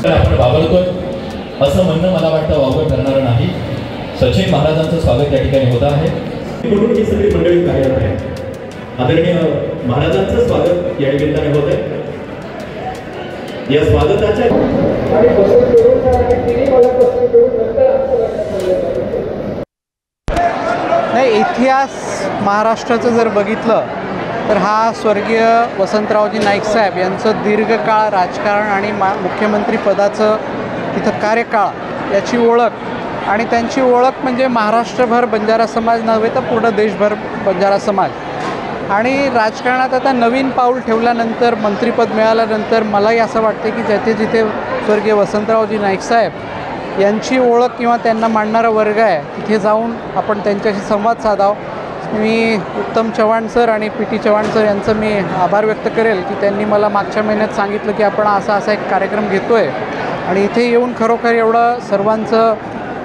आपण वावरतोय असं म्हणणं मला वाटतं वावगं ठरणारं नाही। सचिन महाराजांचं स्वागत या ठिकाणी होत आहे। म्हणून ही सगळी मंडळी कार्यरत आहे। आदरणीय महाराजांचं स्वागत या निमित्ताने होत आहे। या स्वागताच्या नाही, इतिहास महाराष्ट्राचं जर बघितलं तर हा स्वर्गीय वसंतरावजी नाईक साहेब यांचं दीर्घकाळ राजकारण आणि मुख्यमंत्री पदाचं तिथं कार्यकाळ याची ओळख आणि त्यांची ओळख म्हणजे महाराष्ट्रभर बंजारा समाज नव्हे तर पूर्ण देशभर बंजारा समाज। आणि राजकारणात आता नवीन पाऊल ठेवल्यानंतर मंत्रिपद मिळाल्यानंतर मलाही असं वाटते की जिथे जिथे स्वर्गीय वसंतरावजी नाईक साहेब यांची ओळख किंवा त्यांना मांडणारा वर्ग आहे तिथे जाऊन आपण त्यांच्याशी संवाद साधावा। मी उत्तम चव्हाण सर आणि पी.टी. चव्हाण सर यांचं मी आभार व्यक्त करेल की त्यांनी मला मागच्या महिन्यात सांगितलं की आपण असा एक कार्यक्रम घेतो आहे आणि इथे येऊन खरोखर एवढं सर्वांचं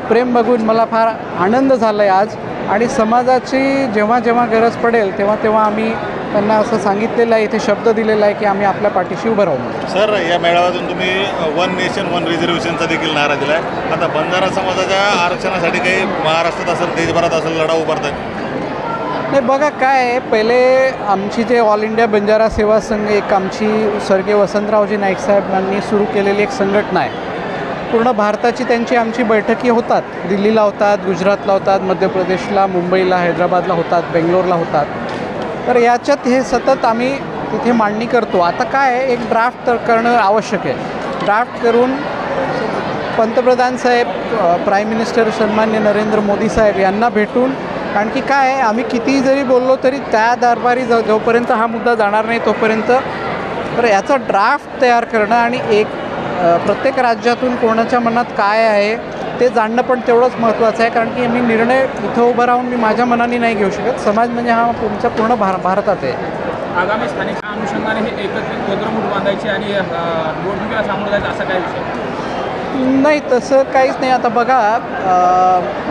प्रेम बघून मला फार आनंद झाला आहे आज। आणि समाजाची जेव्हा जेव्हा गरज पडेल तेव्हा तेव्हा आम्ही त्यांना असं सांगितलेलं आहे, इथे शब्द दिलेला आहे की आम्ही आपल्या पाठीशी उभं राहू। सर, या मेळाव्यातून तुम्ही वन नेशन वन रिझर्वेशनचा देखील नारा दिला आहे। आता बंजारा समाजाच्या आरक्षणासाठी काही महाराष्ट्रात असेल देशभरात असेल लढा उभारत आहे? नाही, बघा काय आहे, पहिले आमची जे ऑल इंडिया बंजारा सेवा संघ एक आमची स्वर्गीय वसंतरावजी नाईक साहेबांनी सुरू केलेली एक संघटना आहे। पूर्ण भारताची त्यांची आमची बैठकी होतात, दिल्लीला होतात, गुजरातला होतात, मध्य प्रदेशला, मुंबईला, हैदराबादला होतात, बेंगलोरला होतात। तर याच्यात हे सतत आम्ही तिथे मांडणी करतो। आता काय आहे, एक ड्राफ्ट करणं आवश्यक आहे। ड्राफ्ट करून पंतप्रधान साहेब, प्राईम मिनिस्टर सन्मान्य नरेंद्र मोदी साहेब यांना भेटून, कारण की काय आहे, आम्ही कितीही जरी बोललो तरी त्या दरबारी जोपर्यंत हा मुद्दा जाणार नाही तोपर्यंत तर याचा ड्राफ्ट तयार करणं आणि एक प्रत्येक राज्यातून कोणाच्या मनात काय आहे ते जाणणं पण तेवढंच महत्त्वाचं आहे। कारण की मी निर्णय इथं उभं राहून मी माझ्या मनाने नाही घेऊ शकत। समाज म्हणजे हा तुमच्या पूर्ण भारतात आहे। आगामी स्थानिक अनुषंगाने हे एकत्रित गोत्रमूठ बांधायची आणि निवडणुकीला सामोरं जायचं असा काय विषय नाही, तसं काहीच नाही। आता बघा,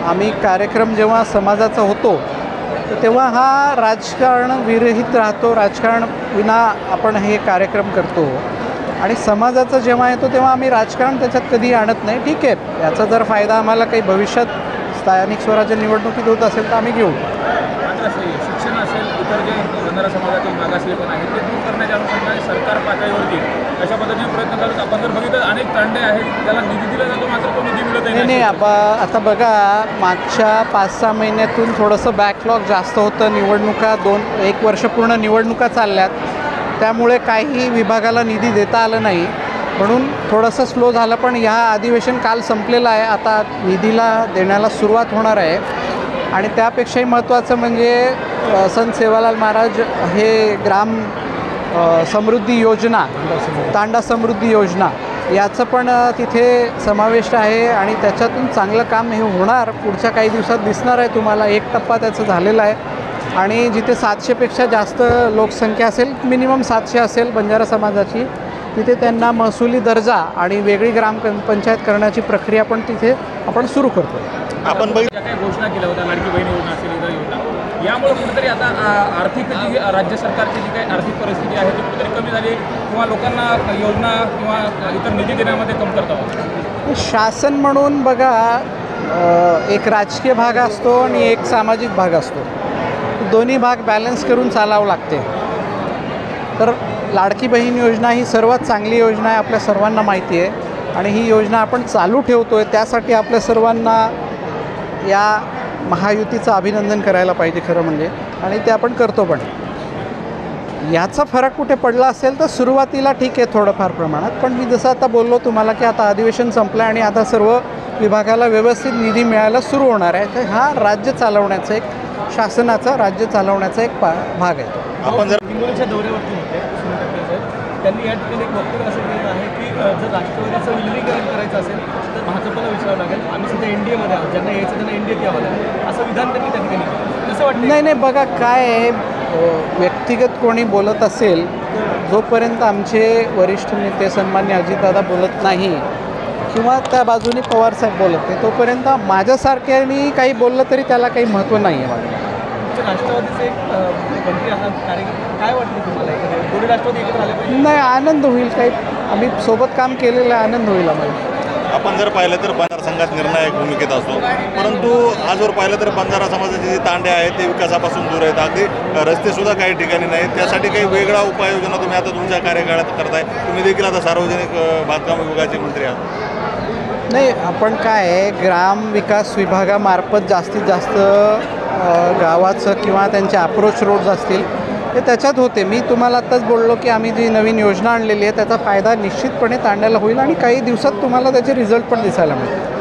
आम्ही कार्यक्रम जेव्हा समाजाचा होतो तर तेव्हा हा राजकारण विरहित राहतो, राजकारण विना आपण हे कार्यक्रम करतो। आणि समाजाचा जेव्हा येतो तेव्हा आम्ही राजकारण त्याच्यात कधी आणत नाही। ठीक आहे, याचा जर फायदा आम्हाला काही भविष्यात स्थानिक स्वराज्य निवडणुकीत होत असेल तर आम्ही घेऊ। मात्र शिक्षण असेल, इतर जे बंजारा समाजातील मागासलेपण आहे ते दूर करण्याच्या अनुषंगाने सरकार पातळीवरती अशा पद्धतीने प्रयत्न करत आपण जर बघितलं अनेक तांडे आहेत त्याला निधी दिला जातो मात्र तो निधी मिळत नाही। आता बघा, मागच्या 5-6 महिन्यातून थोडंसं बॅकलॉग जास्त होतं। निवडणुका 1 वर्ष पूर्ण निवडणुका चालल्यात, त्यामुळे काही विभागाला निधी देता आलं नाही, म्हणून थोडंसं स्लो झालं। पण ह्या अधिवेशन काल संपलेलं आहे, आता निधीला देण्याला सुरुवात होणार आहे। आणि त्यापेक्षाही महत्त्वाचं म्हणजे संत सेवालाल महाराज हे ग्राम समृद्धी योजना, तांडा समृद्धी योजना याचं पण तिथे समावेश आहे आणि त्याच्यातून चांगलं काम हे होणार, पुढच्या काही दिवसात दिसणार आहे तुम्हाला। 1 टप्पा त्याचं झालेला आहे आणि जिथे 700पेक्षा जास्त लोकसंख्या असेल, मिनिमम 700 असेल बंजारा समाजाची, तिथे त्यांना महसुली दर्जा आणि वेगळी ग्रामपंचायत करण्याची प्रक्रिया पण तिथे आपण सुरू करतो। आपण ज्या काही घोषणा केल्या होत्या, लाडकी बहीण योजना असेल, इतर योजना, यामुळे कुठेतरी आता आर्थिक जी राज्य सरकारची जी काही आर्थिक परिस्थिती आहे ती कुठेतरी कमी झाली किंवा लोकांना योजना किंवा इतर निधी देण्यामध्ये कमतरता होती। शासन म्हणून बघा, एक राजकीय भाग असतो आणि एक सामाजिक भाग असतो, दोन्ही भाग बॅलन्स करून चालावं लागते। तर लाडकी बहीण योजना ही सर्वात चांगली योजना आहे, आपल्या सर्वांना माहिती आहे आणि ही योजना आपण चालू ठेवतो आहे। त्यासाठी आपल्या सर्वांना या महायुतीचं अभिनंदन करायला पाहिजे खरं म्हणजे, आणि ते आपण करतो पण। याचा फरक कुठे पडला असेल तर सुरुवातीला ठीक आहे थोडंफार प्रमाणात, पण मी जसं आता बोललो तुम्हाला की आता अधिवेशन संपलं आणि आता सर्व विभागाला व्यवस्थित निधी मिळायला सुरू होणार आहे। तर हा राज्य चालवण्याचा एक शासनाचा राज्य चालवण्याचा एक भाग आहे। आपण जर हिंगोलीच्या दौऱ्यावरती होते त्यांनी या ठिकाणी एक वक्तव्य असं केलं आहे की जर राष्ट्रवादीचं विलीनीकरण करायचं असेल तर भाजपला विचारावं लागेल, आम्ही सध्या एनडीएमध्ये आहोत, ज्यांना यायचं त्यांना एनडीएत यावं लागेल, असं विधान त्यांनी त्या ठिकाणी केलं। कसं वाटतं? नाही, बघा काय आहे, व्यक्तिगत कोणी बोलत असेल, जोपर्यंत आमचे वरिष्ठ नेते सन्मान्य अजितदादा बोलत नाही किंवा त्या बाजूने पवारसाहेब बोलत नाही, तोपर्यंत माझ्यासारख्यानी काही बोललं तरी त्याला काही महत्त्व नाही आहे। माझं राष्ट्रवादीचे एक मंत्री आहात, काय वाटतं तुम्हाला? दोन्ही राष्ट्रवादी एकत्र आले पाहिजे? नाही, आनंद होईल, काही आम्ही सोबत काम केलेलं आहे, आनंद होईल आम्हाला. आपण जर पाहिलं तर बंजारा संघात निर्णायक भूमिकेत असतो, परंतु आजवर पाहिलं तर बंजारा समाजाचे जे तांडे आहेत ते विकासापासून दूर आहेत. अगदी रस्तेसुद्धा काही ठिकाणी नाहीत. त्यासाठी काही वेगळा उपाययोजना तुम्ही आता तुमच्या कार्यकाळात करताय. तुम्ही देखील आता सार्वजनिक बांधकाम विभागाचे मंत्री आहात. नाही, आपण काय आहे, ग्रामविकास विभागामार्फत जास्तीत जास्त गावाचं किंवा त्यांचे अप्रोच रोड्स असतील ते त्याच्यात होते. मी तुम्हाला आत्ताच बोललो की आम्ही जी नवीन योजना आणलेली आहे त्याचा फायदा निश्चितपणे तांड्याला होईल आणि काही दिवसात तुम्हाला त्याचे रिझल्ट पण दिसायला मिळतील.